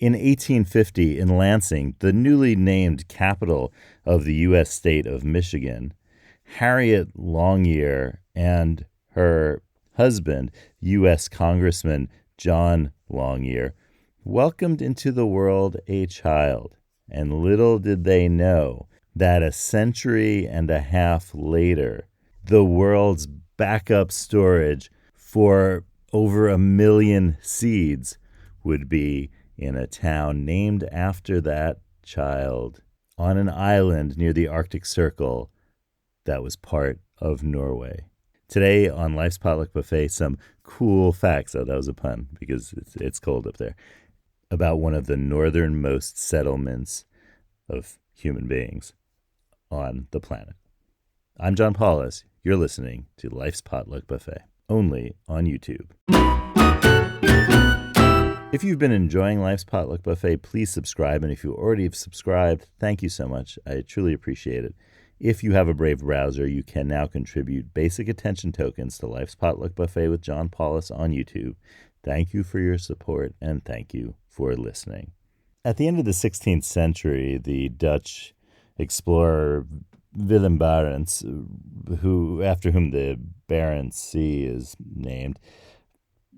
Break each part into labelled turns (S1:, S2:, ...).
S1: In 1850, in Lansing, the newly named capital of the U.S. state of Michigan, Harriet Longyear and her husband, U.S. Congressman John Longyear, welcomed into the world a child. And little did they know that a century and a half later, the world's backup storage for over 1 million seeds would be in a town named after that child on an island near the Arctic Circle that was part of Norway. Today on Life's Potluck Buffet, some cool facts. Oh, that was a pun because it's cold up there. About one of the northernmost settlements of human beings on the planet. I'm John Paulus. You're listening to Life's Potluck Buffet, only on YouTube. If you've been enjoying Life's Potluck Buffet, please subscribe. And if you already have subscribed, thank you so much. I truly appreciate it. If you have a Brave browser, you can now contribute basic attention tokens to Life's Potluck Buffet with John Paulus on YouTube. Thank you for your support, and thank you for listening. At the end of the 16th century, the Dutch explorer Willem Barents, after whom the Barents Sea is named,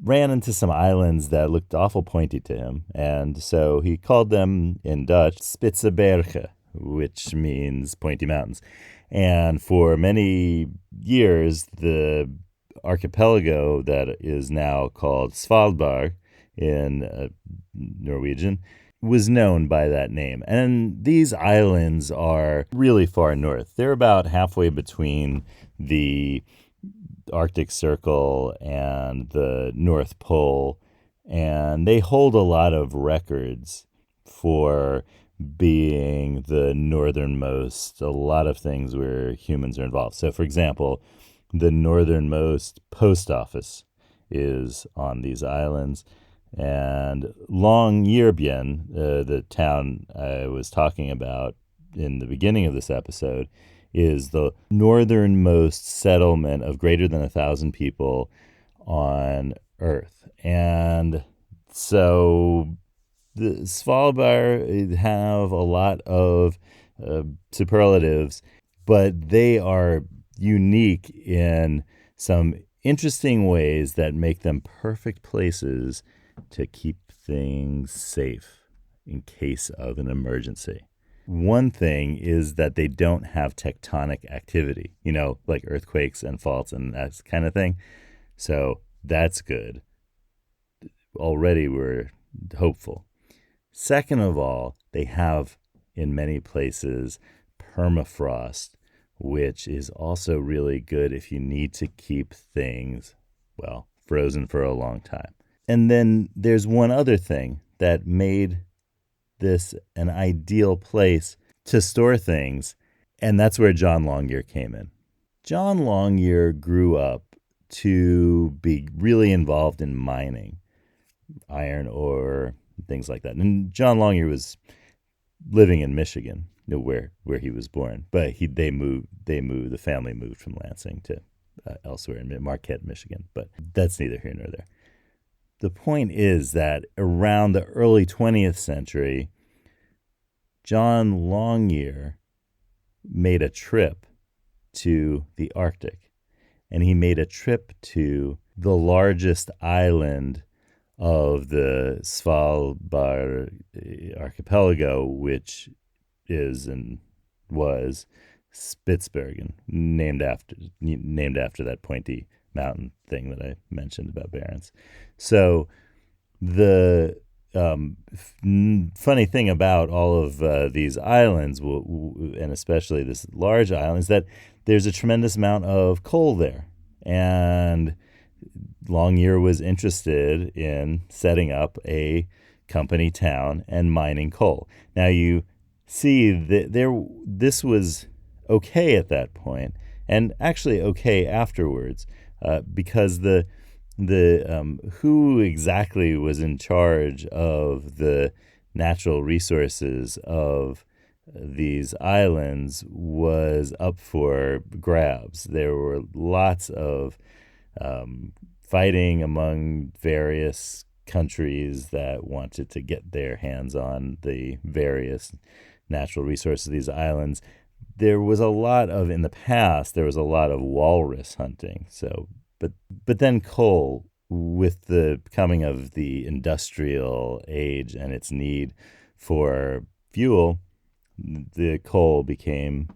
S1: ran into some islands that looked awful pointy to him, and so he called them in Dutch Spitzenbergen, which means pointy mountains. And for many years, the archipelago that is now called Svalbard in Norwegian was known by that name. And these islands are really far north. They're about halfway between the Arctic Circle and the North Pole, and they hold a lot of records for being the northernmost, a lot of things where humans are involved. So, for example, the northernmost post office is on these islands, and Longyearbyen, the town I was talking about in the beginning of this episode, is the northernmost settlement of greater than 1,000 people on Earth. And so the Svalbard have a lot of superlatives, but they are unique in some interesting ways that make them perfect places to keep things safe in case of an emergency. One thing is that they don't have tectonic activity, like earthquakes and faults and that kind of thing. So that's good. Already we're hopeful. Second of all, they have, in many places, permafrost, which is also really good if you need to keep things, frozen for a long time. And then there's one other thing that made this an ideal place to store things, and that's where John Longyear came in. John Longyear grew up to be really involved in mining, iron ore, things like that. And John Longyear was living in Michigan, where he was born, but the family moved from Lansing to elsewhere in Marquette, Michigan. But that's neither here nor there. The point is that around the early 20th century, John Longyear made a trip to the Arctic, and he made a trip to the largest island of the Svalbard archipelago, which is and was Spitsbergen, named after that pointy mountain thing that I mentioned about Barents. So the funny thing about all of these islands, and especially this large island, is that there's a tremendous amount of coal there. And Longyear was interested in setting up a company town and mining coal. Now you see that this was okay at that point, and actually okay afterwards, because the who exactly was in charge of the natural resources of these islands was up for grabs. There were lots of fighting among various countries that wanted to get their hands on the various natural resources of these islands. There was a lot of, in the past, there was a lot of walrus hunting. So, but then coal, with the coming of the industrial age and its need for fuel, the coal became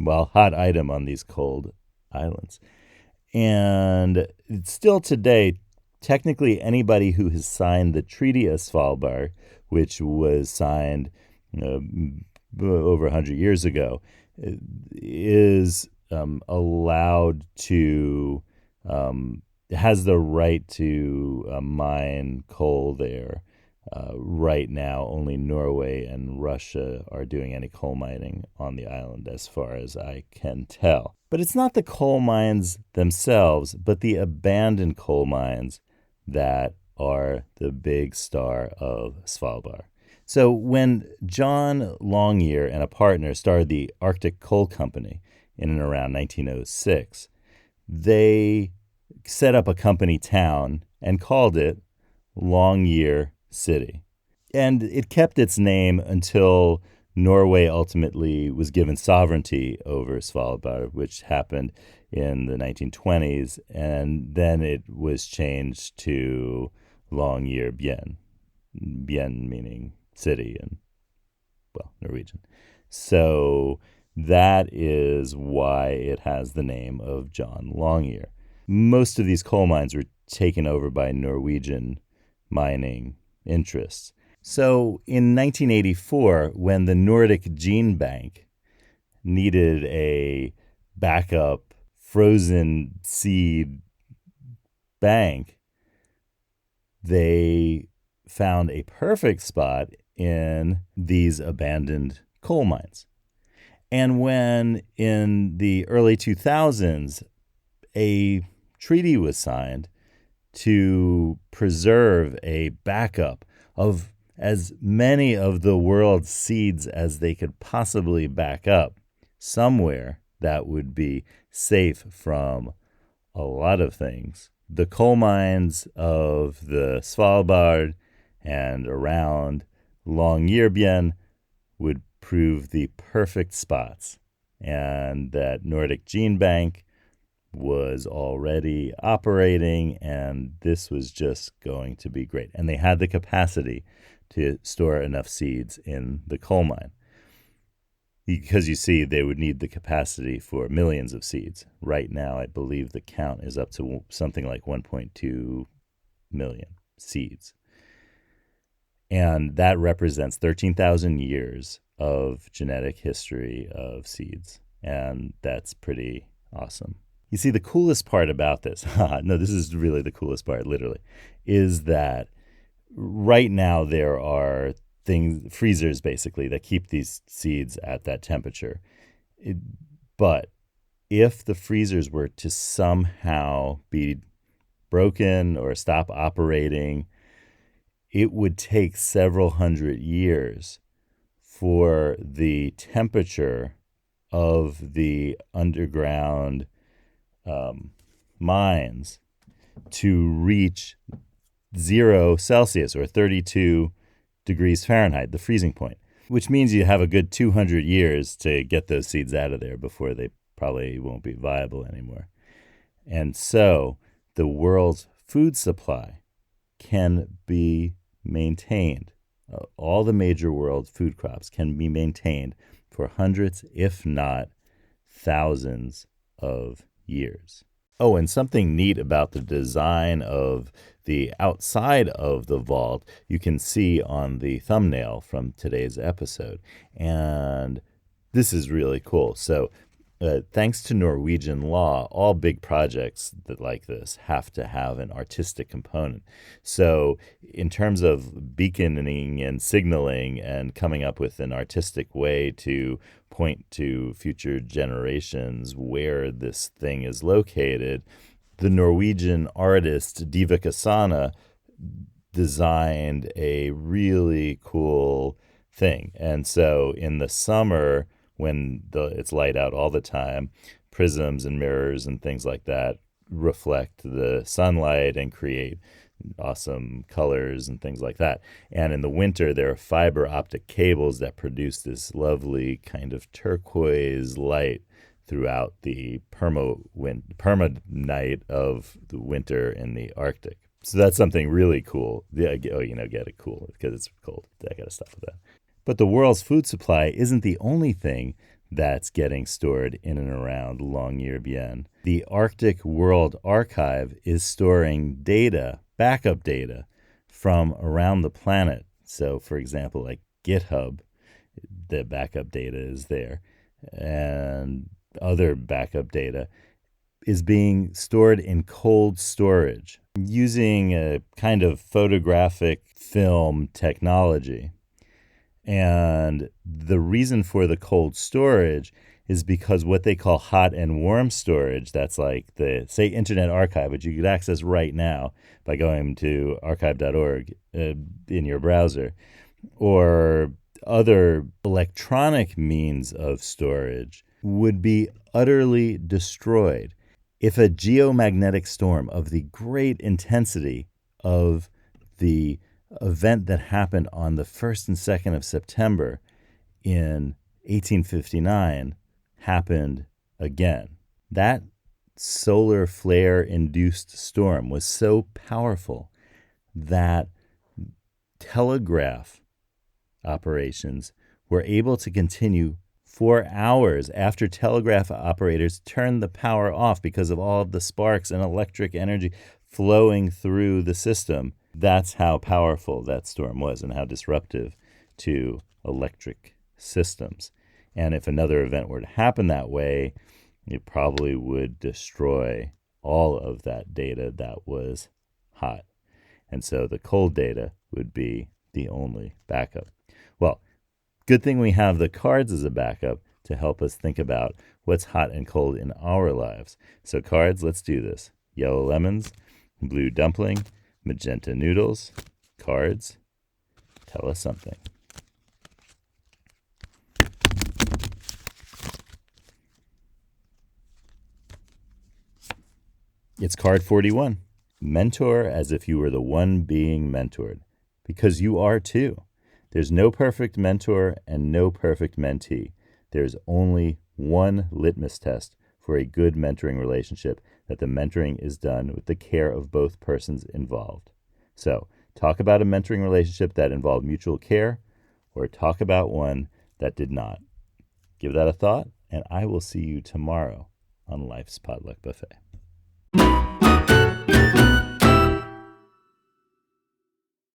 S1: hot item on these cold islands. And still today, technically anybody who has signed the Treaty of Svalbard, which was signed over 100 years ago, is allowed to, has the right to mine coal there. Right now, only Norway and Russia are doing any coal mining on the island, as far as I can tell. But it's not the coal mines themselves, but the abandoned coal mines that are the big star of Svalbard. So when John Longyear and a partner started the Arctic Coal Company in and around 1906, they set up a company town and called it Longyear City. And it kept its name until Norway ultimately was given sovereignty over Svalbard, which happened in the 1920s, and then it was changed to Longyearbyen. Byen meaning city in, Norwegian. So that is why it has the name of John Longyear. Most of these coal mines were taken over by Norwegian mining interests. So in 1984, when the Nordic Gene Bank needed a backup frozen seed bank, they found a perfect spot in these abandoned coal mines. And when in the early 2000s, a treaty was signed to preserve a backup of as many of the world's seeds as they could possibly back up somewhere that would be safe from a lot of things. The coal mines of the Svalbard and around Longyearbyen would prove the perfect spots, and that Nordic Gene Bank was already operating, and this was just going to be great. And they had the capacity to store enough seeds in the coal mine, because you see, they would need the capacity for millions of seeds. Right now, I believe the count is up to something like 1.2 million seeds. And that represents 13,000 years of genetic history of seeds. And that's pretty awesome. You see, the coolest part about this, no, this is really the coolest part, literally, is that right now there are freezers basically, that keep these seeds at that temperature. But if the freezers were to somehow be broken or stop operating, it would take several hundred years for the temperature of the underground mines to reach 0 Celsius or 32 degrees Fahrenheit, the freezing point, which means you have a good 200 years to get those seeds out of there before they probably won't be viable anymore. And so the world's food supply can be maintained. All the major world food crops can be maintained for hundreds, if not thousands of years. Oh, and something neat about the design of the outside of the vault, you can see on the thumbnail from today's episode. And this is really cool. So thanks to Norwegian law, all big projects like this have to have an artistic component. So in terms of beaconing and signaling and coming up with an artistic way to point to future generations where this thing is located, the Norwegian artist Divek Asana designed a really cool thing. And so in the summer, when it's light out all the time, prisms and mirrors and things like that reflect the sunlight and create awesome colors and things like that. And in the winter, there are fiber optic cables that produce this lovely kind of turquoise light throughout the perma night of the winter in the Arctic. So that's something really cool. Yeah, get it cool because it's cold. I got to stop with that. But the world's food supply isn't the only thing that's getting stored in and around Longyearbyen. The Arctic World Archive is storing data, backup data, from around the planet. So, for example, like GitHub, the backup data is there, and other backup data is being stored in cold storage using a kind of photographic film technology. And the reason for the cold storage is because what they call hot and warm storage, that's like the, say, Internet Archive, which you could access right now by going to archive.org in your browser, or other electronic means of storage, would be utterly destroyed if a geomagnetic storm of the great intensity of the event that happened on the 1st and 2nd of September in 1859 happened again. That solar flare-induced storm was so powerful that telegraph operations were able to continue for hours after telegraph operators turned the power off because of all of the sparks and electric energy flowing through the system. That's how powerful that storm was and how disruptive to electric systems. And if another event were to happen that way, it probably would destroy all of that data that was hot. And so the cold data would be the only backup. Well, good thing we have the cards as a backup to help us think about what's hot and cold in our lives. So cards, let's do this. Yellow lemons, blue dumpling, magenta noodles. Cards, tell us something. It's card 41. Mentor as if you were the one being mentored, because you are too. There's no perfect mentor and no perfect mentee. There's only one litmus test for a good mentoring relationship, that the mentoring is done with the care of both persons involved. So, talk about a mentoring relationship that involved mutual care, or talk about one that did not. Give that a thought, and I will see you tomorrow on Life's Potluck Buffet.